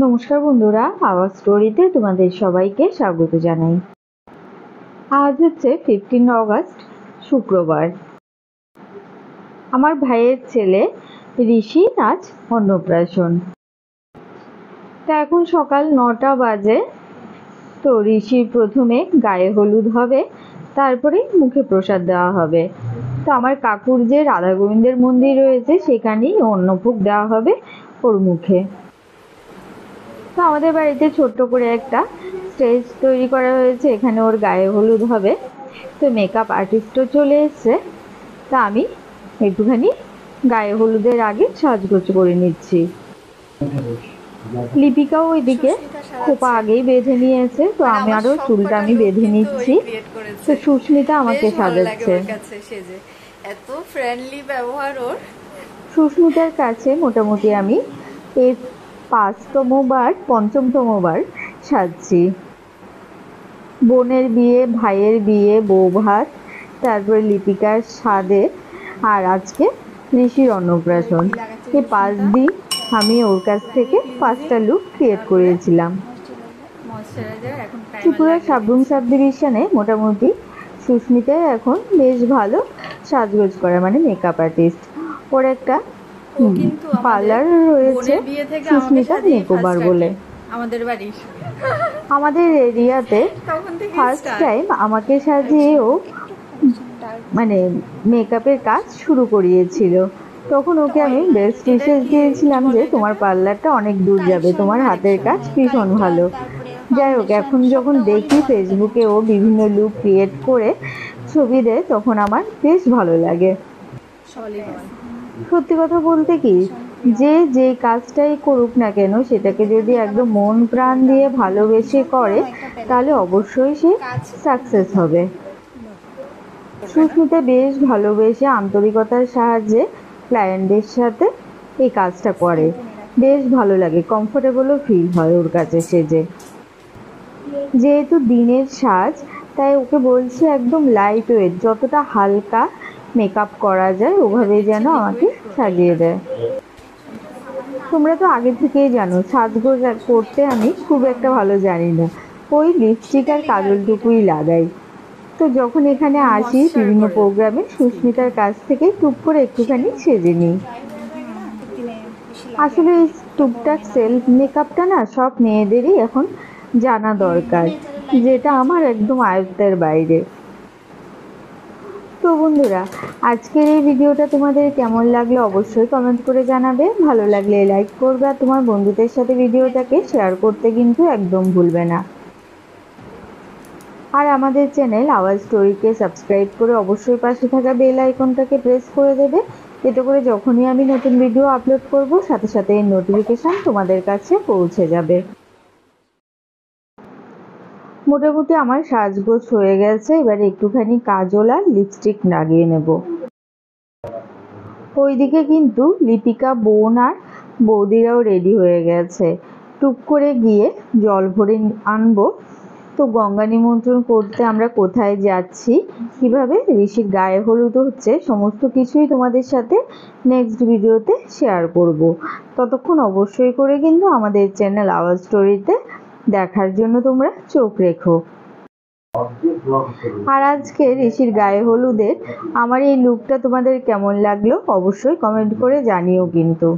নমস্কার বন্ধুরা, আওয়াজ স্টোরিতে তোমাদের সবাইকে স্বাগত জানাই। আজ হচ্ছে 15 অগস্ট, শুক্রবার। আমার ভাইয়ের ছেলে ঋষি আজ অন্নপ্রাশন। তা এখন সকাল 9টা বাজে। তো ঋষির প্রথমে গায়ে হলুদ হবে, তারপরে মুখে প্রসাদ দেওয়া হবে। তো আমার কাকুর যে রাধা গোবিন্দের মন্দির রয়েছে সেখানেই অন্নভোগ দেওয়া হবে ওর মুখে। তো আমাদের বাড়িতে ছোট্ট করে একটা স্টেজ তৈরি করা হয়েছে, এখানে ওর গায়ে হলুদ হবে। তো মেকআপ আর্টিস্টও চলে এসছে। তা আমি একটুখানি গায়ে হলুদের আগে সাজগোজ করে নিচ্ছি। লিপিকাও ওইদিকে খোপা আগেই বেঁধে নিয়েছে, তো আমি আরও চুলটা আমি বেঁধে নিচ্ছি। তো সুস্মিতা আমাকে সাজাচ্ছে। এত ফ্রেন্ডলি ব্যবহার ওর। সুস্মিতার কাছে মোটামুটি আমি এই 5তম বার 5ম বার সাজছি। বোনের বিয়ে, ভাইয়ের বিয়ে, বউ ভাত, তারপরে লিপিকার সাদে, আর আজকে ঋষির অন্নপ্রাশন। এই 5 দিন আমি ওর কাছ থেকে 5টা লুক ক্রিয়েট করিয়েছিলাম। ত্রিপুরা সাবরুম সাবডিভিশনে মোটামুটি সুস্মিতা এখন বেশ ভালো সাজগোজ করে, মানে মেকআপ আর্টিস্ট। ওর একটা পার্লার রয়েছে, সুস্মিতা মেকওভার বলে। আমাদের এরিয়াতে ফার্স্ট টাইম আমাকে সাজিয়ে ও মানে মেকআপের কাজ শুরু করিয়েছিল। তখন ওকে আমি বেস্ট উইশেস দিয়েছিলাম যে তোমার পার্লারটা অনেক দূর যাবে, তোমার হাতের কাজ ভীষণ ভালো। যাই হোক, এখন যখন দেখি ফেসবুকে ও বিভিন্ন লুক ক্রিয়েট করে ছবি দেয়, তখন আমার বেশ ভালো লাগে। সত্যি কথা বলতে কি, যে কাজটাই করুক না কেন, সেটাকে যদি একদম মন প্রাণ দিয়ে ভালোবেসে করে তাহলে অবশ্যই সে সাকসেস হবে। সুস্মিতা বেশ ভালোবেসে আন্তরিকতার সাহায্যে ক্লায়েন্টদের সাথে এই কাজটা করে। বেশ ভালো লাগে, কমফোর্টেবলও ফিল হয় ওর কাছে সেজে। যেহেতু দিনের সাজ, তাই ওকে বলছি একদম লাইট ওয়েট, যতটা হালকা মেকআপ করা যায় ওভাবে যেন আমাকে সাজিয়ে দেয়। তোমরা তো আগে থেকেই জানো সাজগোজ করতে আমি খুব একটা ভালো জানি না, ওই লিপস্টিক আর কাজলটুকুই লাগাই। তো যখন এখানে আসি বিভিন্ন প্রোগ্রামে, সুস্মিতার কাছ থেকে টুক করে একটুখানি সেজে নিই। আসলে এই টুকটাক সেলফ মেকআপটা না সব মেয়েদেরই এখন জানা দরকার, যেটা আমার একদম আয়ত্তের বাইরে। তো বন্ধুরা, আজকের এই ভিডিওটা তোমাদের কেমন লাগলো অবশ্যই কমেন্ট করে জানাবে। ভালো লাগলে লাইক করবে, আর তোমার বন্ধুদের সাথে ভিডিওটাকে শেয়ার করতে কিন্তু একদম ভুলবে না। আর আমাদের চ্যানেল আওয়াজ স্টোরিকে সাবস্ক্রাইব করে অবশ্যই পাশে থাকা বেল আইকনটাকে প্রেস করে দেবে। এতে করে যখনই আমি নতুন ভিডিও আপলোড করব, সাথে সাথে এর নোটিফিকেশান তোমাদের কাছে পৌঁছে যাবে। মোটামুটি আমার সাজগোজ হয়ে গেছে, এবারে একটুখানি কাজল আর লিপস্টিক লাগিয়ে নেব। ওইদিকে কিন্তু লিপিকা, বোন আর বৌদিরাও রেডি হয়ে গেছে। টুক করে গিয়ে জল ভরে আনবো। তো গঙ্গা নিমন্ত্রণ করতে আমরা কোথায় যাচ্ছি, কিভাবে ঋষির গায়ে হলুদ হচ্ছে, সমস্ত কিছুই তোমাদের সাথে নেক্সট ভিডিওতে শেয়ার করব। ততক্ষণ অবশ্যই করে কিন্তু আমাদের চ্যানেল আওয়াজ স্টোরিতে দেখার জন্য তোমরা চোখ রেখো। আর আজকে ঋষির গায়ে হলুদের আমার এই লুকটা তোমাদের কেমন লাগলো অবশ্যই কমেন্ট করে জানিও কিন্তু।